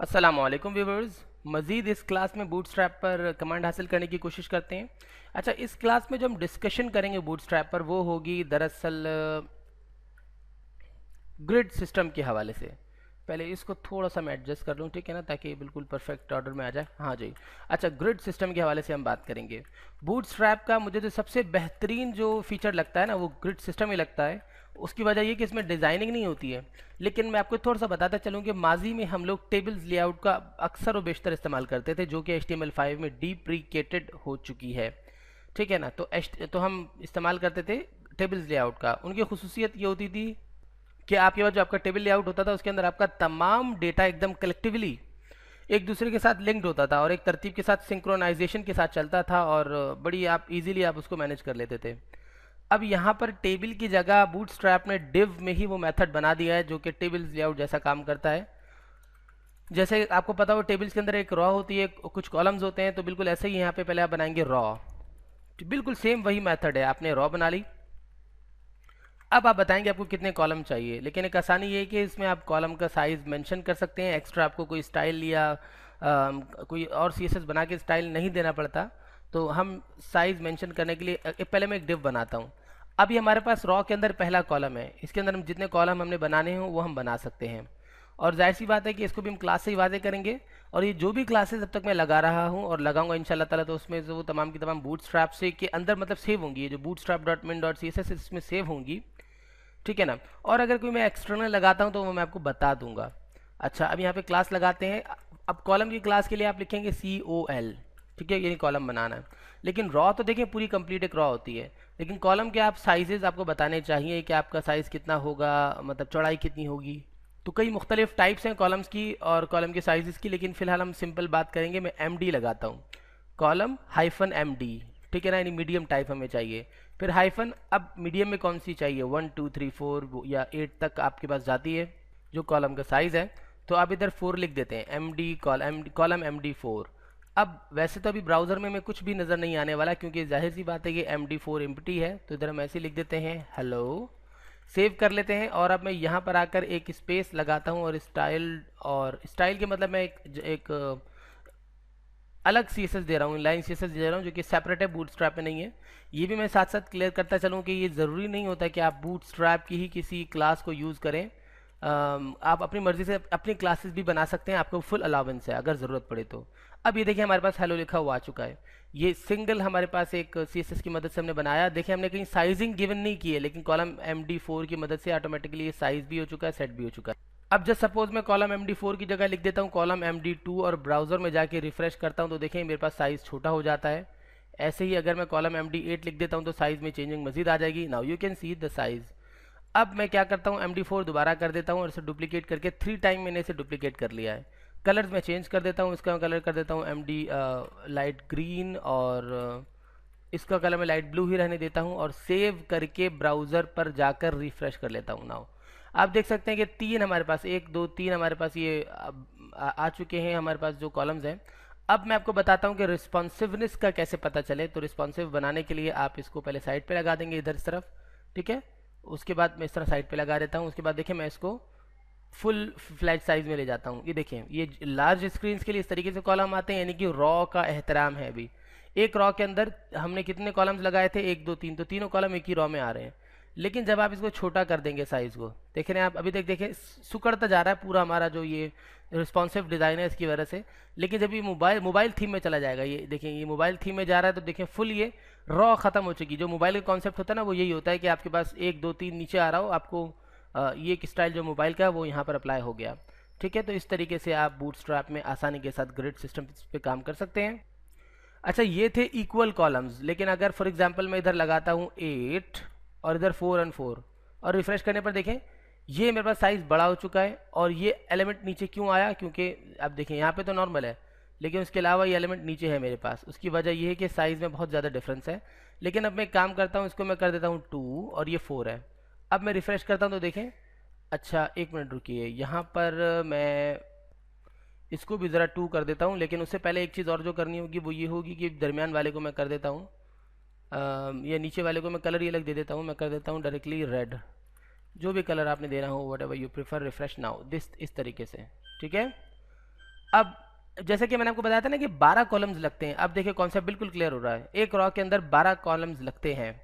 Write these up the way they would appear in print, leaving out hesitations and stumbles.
अस्सलामुअलैकुम व्यूवर्स। मज़ीद इस क्लास में बूटस्ट्रैप पर कमांड हासिल करने की कोशिश करते हैं। अच्छा, इस क्लास में जो हम डिस्कशन करेंगे बूटस्ट्रैप पर वो होगी दरअसल ग्रिड सिस्टम के हवाले से। पहले इसको थोड़ा सा मैं एडजस्ट कर लूँ, ठीक है ना, ताकि बिल्कुल परफेक्ट ऑर्डर में आ जाए। हाँ जी। अच्छा, ग्रिड सिस्टम के हवाले से हम बात करेंगे। बूटस्ट्रैप का मुझे जो सबसे बेहतरीन जो फीचर लगता है ना, वो ग्रिड सिस्टम ही लगता है। उसकी वजह ये कि इसमें डिज़ाइनिंग नहीं होती है। लेकिन मैं आपको थोड़ा सा बताता चलूँ कि माजी में हम लोग टेबल्स लेआउट का अक्सर और बेशतर इस्तेमाल करते थे, जो कि HTML5 में डिप्रीकेटेड हो चुकी है। ठीक है ना। तो हम इस्तेमाल करते थे टेबल्स लेआउट का। उनकी खुसूसियत ये होती थी कि आपके पास जो आपका टेबल लेआउट होता था उसके अंदर आपका तमाम डेटा एकदम कलेक्टिवली एक दूसरे के साथ लिंक्ड होता था और एक तरतीब के साथ सिंक्रोनाइजेशन के साथ चलता था, और बड़ी आप इजीली आप उसको मैनेज कर लेते थे। अब यहाँ पर टेबल की जगह बूटस्ट्रैप ने डिव में ही वो मेथड बना दिया है जो कि टेबल्स लेआउट जैसा काम करता है। जैसे आपको पता हो, टेबल्स के अंदर एक रॉ होती है, कुछ कॉलम्स होते हैं, तो बिल्कुल ऐसे ही यहाँ पे पहले आप बनाएंगे रॉ। बिल्कुल सेम वही मेथड है। आपने रॉ बना ली। अब आप बताएंगे आपको कितने कॉलम चाहिए, लेकिन एक आसानी ये है कि इसमें आप कॉलम का साइज मेंशन कर सकते हैं। एक्स्ट्रा आपको कोई स्टाइल या कोई और CSS बना के स्टाइल नहीं देना पड़ता। तो हम साइज मेंशन करने के लिए पहले मैं एक डिव बनाता हूँ। अभी हमारे पास रॉ के अंदर पहला कॉलम है, इसके अंदर हम जितने कॉलम हमने बनाने हों वो हम बना सकते हैं। और जाहिर सी बात है कि इसको भी हम क्लास से ही वादे करेंगे। और ये जो भी क्लासेस अब तक मैं लगा रहा हूँ और लगाऊंगा इंशाल्लाह ताला, तो उसमें जो वो तमाम की तमाम बूटस्ट्रैप से के अंदर मतलब सेव होंगी। ये जो bootstrap.min.css इसमें सेव होंगी, ठीक है ना। और अगर कोई मैं एक्सटर्नल लगाता हूँ तो वो मैं आपको बता दूंगा। अच्छा, अब यहाँ पे क्लास लगाते हैं। अब कॉलम की क्लास के लिए आप लिखेंगे COL, ठीक है, यानी कॉलम बनाना है। लेकिन रॉ तो देखिए पूरी कंप्लीट एक रॉ होती है, लेकिन कॉलम के आप साइजेस आपको बताने चाहिए कि आपका साइज़ कितना होगा, मतलब चौड़ाई कितनी होगी। तो कई मुख्तलिफ टाइप्स हैं कॉलम्स की और कॉलम के साइजेस की, लेकिन फ़िलहाल हम सिंपल बात करेंगे। मैं MD लगाता हूँ, कॉलम -MD, ठीक है ना, यानी मीडियम टाइप हमें चाहिए। फिर हाइफन, अब मीडियम में कौन सी चाहिए, 1 2 3 4 या 8 तक आपके पास जाती है जो कॉलम का साइज़ है। तो आप इधर 4 लिख देते हैं, कॉलम MD4। अब वैसे तो अभी ब्राउज़र में कुछ भी नज़र नहीं आने वाला, क्योंकि जाहिर सी बात है कि MD4 एम्प्टी है। तो इधर हम ऐसे लिख देते हैं हेलो, सेव कर लेते हैं। और अब मैं यहाँ पर आकर एक स्पेस लगाता हूँ और स्टाइल के मतलब मैं एक अलग CSS दे रहा हूँ, लाइन CSS दे रहा हूँ, जो कि सेपरेट है, बूटस्ट्रैप में नहीं है। ये भी मैं साथ साथ क्लियर करता चलूँ कि ये ज़रूरी नहीं होता कि आप बूटस्ट्रैप की ही किसी क्लास को यूज़ करें। आप अपनी मर्ज़ी से अपनी क्लासेस भी बना सकते हैं, आपको फुल अलाउंस है अगर ज़रूरत पड़े तो। अब ये देखिए हमारे पास हेलो लिखा हुआ आ चुका है। ये सिंगल हमारे पास एक CSS की मदद से हमने बनाया। देखिए हमने कहीं साइजिंग गिवन नहीं की है, लेकिन कॉलम MD4 की मदद से ऑटोमेटिकली ये साइज़ भी हो चुका है, सेट भी हो चुका है। अब जस्ट सपोज मैं कॉलम MD4 की जगह लिख देता हूँ कॉलम MD2 और ब्राउज़र में जाके रिफ्रेश करता हूँ तो देखें मेरे पास साइज़ छोटा हो जाता है। ऐसे ही अगर मैं कॉलम MD8 लिख देता हूँ तो साइज़ में चेंजिंग मजीद आ जाएगी। Now you can see the size. अब मैं क्या करता हूँ, MD4 दोबारा कर देता हूँ और इसे डुप्लीकेट करके 3 टाइम मैंने इसे डुप्लीकेट कर लिया है। कलर्स मैं चेंज कर देता हूँ। इसका कलर कर देता हूँ MD लाइट ग्रीन, और इसका कलर मैं लाइट ब्लू ही रहने देता हूँ, और सेव करके ब्राउज़र पर जाकर रिफ्रेश कर लेता हूँ। नाउ आप देख सकते हैं कि 3 हमारे पास, 1 2 3 हमारे पास ये आ चुके हैं हमारे पास जो कॉलम्स हैं। अब मैं आपको बताता हूँ कि रिस्पॉन्सिवनेस का कैसे पता चले। तो रिस्पॉन्सिव बनाने के लिए आप इसको पहले साइड पे लगा देंगे, इधर इस तरफ, ठीक है। उसके बाद मैं इस तरह साइड पे लगा देता हूँ। उसके बाद देखिए मैं इसको फुल फ्लैट साइज में ले जाता हूँ। ये देखें, ये लार्ज स्क्रीन के लिए इस तरीके से कॉलम आते हैं, यानी कि रॉ का एहतराम है। अभी एक रॉ के अंदर हमने कितने कॉलम्स लगाए थे, 1 2 3, तो तीनों कॉलम एक ही रॉ में आ रहे हैं। लेकिन जब आप इसको छोटा कर देंगे साइज को, देख रहे हैं आप, अभी तक देखें सुकड़ता जा रहा है पूरा हमारा जो ये रिस्पॉन्सिव डिज़ाइन है इसकी वजह से। लेकिन जब ये मोबाइल थीम में चला जाएगा, ये देखें ये मोबाइल थीम में जा रहा है, तो देखें फुल ये रॉ खत्म हो चुकी। जो मोबाइल का कॉन्सेप्ट होता है ना, वो यही होता है कि आपके पास 1 2 3 नीचे आ रहा हो, आपको ये एक स्टाइल जो मोबाइल का है वो यहाँ पर अप्लाई हो गया, ठीक है। तो इस तरीके से आप बूटस्ट्रैप में आसानी के साथ ग्रिड सिस्टम पे काम कर सकते हैं। अच्छा, ये थे इक्वल कॉलम्स। लेकिन अगर फॉर एग्जांपल मैं इधर लगाता हूँ 8 और इधर 4 और 4 और रिफ्रेश करने पर देखें ये मेरे पास साइज़ बड़ा हो चुका है। और ये एलिमेंट नीचे क्यों आया, क्योंकि अब देखें यहाँ पे तो नॉर्मल है, लेकिन उसके अलावा ये एलिमेंट नीचे है मेरे पास। उसकी वजह ये है कि साइज़ में बहुत ज़्यादा डिफरेंस है। लेकिन अब मैं काम करता हूँ, इसको मैं कर देता हूँ 2 और ये 4 है। अब मैं रिफ्रेश करता हूँ तो देखें, अच्छा एक मिनट रुकिए, यहाँ पर मैं इसको भी ज़रा 2 कर देता हूँ। लेकिन उससे पहले एक चीज़ और जो करनी होगी वो ये होगी कि दरमियान वाले को मैं कर देता हूँ, या नीचे वाले को मैं कलर ये अलग दे देता हूँ। मैं कर देता हूँ डायरेक्टली रेड, जो भी कलर आपने देना हो, what ever you prefer. Refresh now this, इस तरीके से, ठीक है। अब जैसे कि मैंने आपको बताया था ना कि 12 कॉलम्स लगते हैं, अब देखिए कॉन्सेप्ट बिल्कुल क्लियर हो रहा है। एक रॉ के अंदर 12 कॉलम्स लगते हैं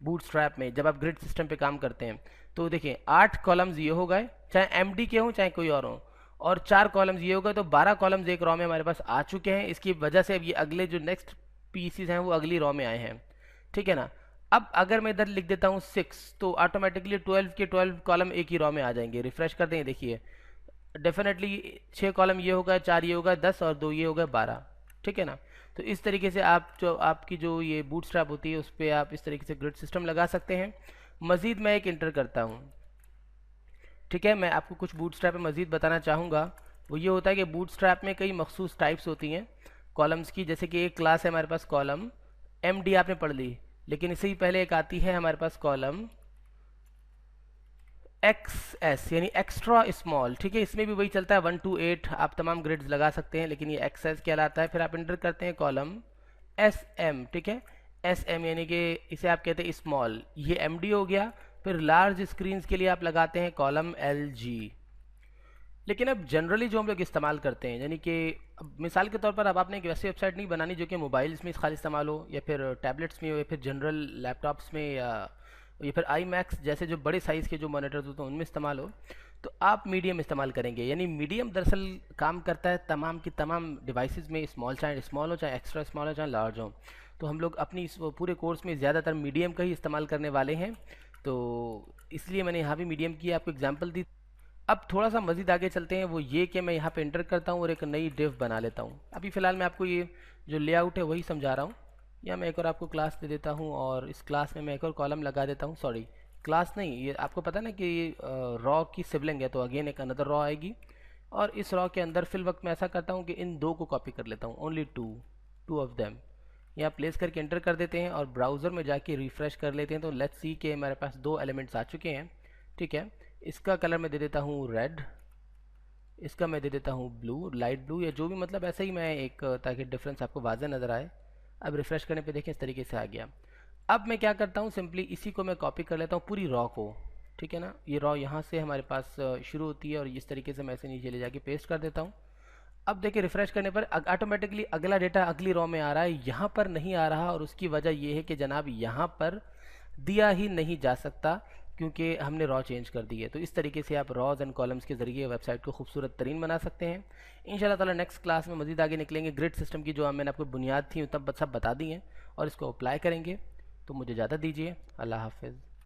बूटस्ट्रैप में जब आप ग्रिड सिस्टम पे काम करते हैं। तो देखिए 8 कॉलम्स ये हो गए, चाहे एमडी के हों चाहे कोई और हो, और 4 कॉलम्स ये हो गए, तो 12 कॉलम्स एक रॉ में हमारे पास आ चुके हैं। इसकी वजह से अब ये अगले जो नेक्स्ट पीसीज हैं वो अगली रॉ में आए हैं, ठीक है ना। अब अगर मैं इधर लिख देता हूँ 6, तो ऑटोमेटिकली 12 के 12 कॉलम एक ही रॉ में आ जाएंगे। रिफ्रेश कर दें, देखिए डेफिनेटली 6 कॉलम ये होगा, 4 ये होगा, 10 और 2 ये होगा 12, ठीक है ना। तो इस तरीके से आप जो आपकी जो ये बूटस्ट्रैप होती है उस पर आप इस तरीके से ग्रिड सिस्टम लगा सकते हैं। मज़ीद मैं एक इंटर करता हूँ, ठीक है। मैं आपको कुछ बूटस्ट्रैप में मज़ीद बताना चाहूँगा। वो ये होता है कि बूटस्ट्रैप में कई मखसूस टाइप्स होती हैं कॉलम्स की। जैसे कि एक क्लास है हमारे पास कॉलम एम डी, आपने पढ़ ली, लेकिन इससे ही पहले एक आती है हमारे पास कॉलम एक्स एस, यानी एक्स्ट्रा स्मॉल, ठीक है। इसमें भी वही चलता है 1 to 8 आप तमाम ग्रिड्स लगा सकते हैं, लेकिन ये एक्स एस कहलाता है। फिर आप इंटर करते हैं कॉलम एस एम, ठीक है। एस एम यानी कि इसे आप कहते हैं स्मॉल, ये एम डी हो गया। फिर लार्ज स्क्रीन के लिए आप लगाते हैं कॉलम एल जी। लेकिन अब जनरली जो हम लोग इस्तेमाल करते हैं, यानी कि मिसाल के तौर पर अब आपने एक वैसी वेबसाइट नहीं बनानी जो कि मोबाइल्स में खाली इस्तेमाल हो, या फिर टैबलेट्स में हो, या फिर जनरल लैपटॉप्स में, या फिर आई मैक्स जैसे जो बड़े साइज़ के जो मॉनिटर्स होते हैं उनमें इस्तेमाल हो। तो आप मीडियम इस्तेमाल करेंगे, यानी मीडियम दरअसल काम करता है तमाम की तमाम डिवाइसेस में, स्मॉल चाहे स्मॉल हो, चाहे एक्स्ट्रा स्मॉल हो, चाहे लार्ज हो। तो हम लोग अपनी इस पूरे कोर्स में ज़्यादातर मीडियम का ही इस्तेमाल करने वाले हैं, तो इसलिए मैंने यहाँ भी मीडियम की आपको एग्जाम्पल दी। अब थोड़ा सा मज़ीद आगे चलते हैं, वो ये कि मैं यहाँ पे एंटर करता हूँ और एक नई डिव बना लेता हूँ। अभी फ़िलहाल मैं आपको ये जो लेआउट है वही समझा रहा हूँ। या मैं एक और आपको क्लास दे देता हूँ और इस क्लास में मैं एक और कॉलम लगा देता हूँ। सॉरी, क्लास नहीं, ये आपको पता ना कि रॉ की सिबलिंग है, तो अगेन एक अनदर रॉ आएगी। और इस रॉ के अंदर फिल वक्त मैं ऐसा करता हूँ कि इन दो को कॉपी कर लेता हूँ, ओनली टू ऑफ देम। यहाँ प्लेस करके एंटर कर देते हैं और ब्राउज़र में जाके रिफ़्रेश कर लेते हैं। तो लेट्स सी के हमारे पास 2 एलिमेंट्स आ चुके हैं, ठीक है। इसका कलर मैं दे देता हूँ रेड, इसका मैं दे देता हूँ ब्लू, लाइट ब्लू, या जो भी, मतलब ऐसे ही मैं एक, ताकि डिफरेंस आपको वाज़ह नज़र आए। अब रिफ़्रेश करने पे देखें इस तरीके से आ गया। अब मैं क्या करता हूँ, सिंपली इसी को मैं कॉपी कर लेता हूँ पूरी रॉ को, ठीक है ना। ये रॉ यहाँ से हमारे पास शुरू होती है और इस तरीके से मैं इसे नीचे ले जाके पेस्ट कर देता हूँ। अब देखिए रिफ़्रेश करने पर ऑटोमेटिकली अगला डेटा अगली रॉ में आ रहा है, यहाँ पर नहीं आ रहा। और उसकी वजह ये है कि जनाब यहाँ पर दिया ही नहीं जा सकता, क्योंकि हमने रॉ चेंज कर दी है। तो इस तरीके से आप रॉज एंड कॉलम्स के ज़रिए वेबसाइट को खूबसूरत तरीन बना सकते हैं। इंशाल्लाह ताला नेक्स्ट क्लास में मज़ीद आगे निकलेंगे। ग्रिड सिस्टम की जो मैंने आपको बुनियाद थी तब सब बता दी हैं और इसको अप्लाई करेंगे। तो मुझे इजाज़त दीजिए, अल्लाह हाफिज़।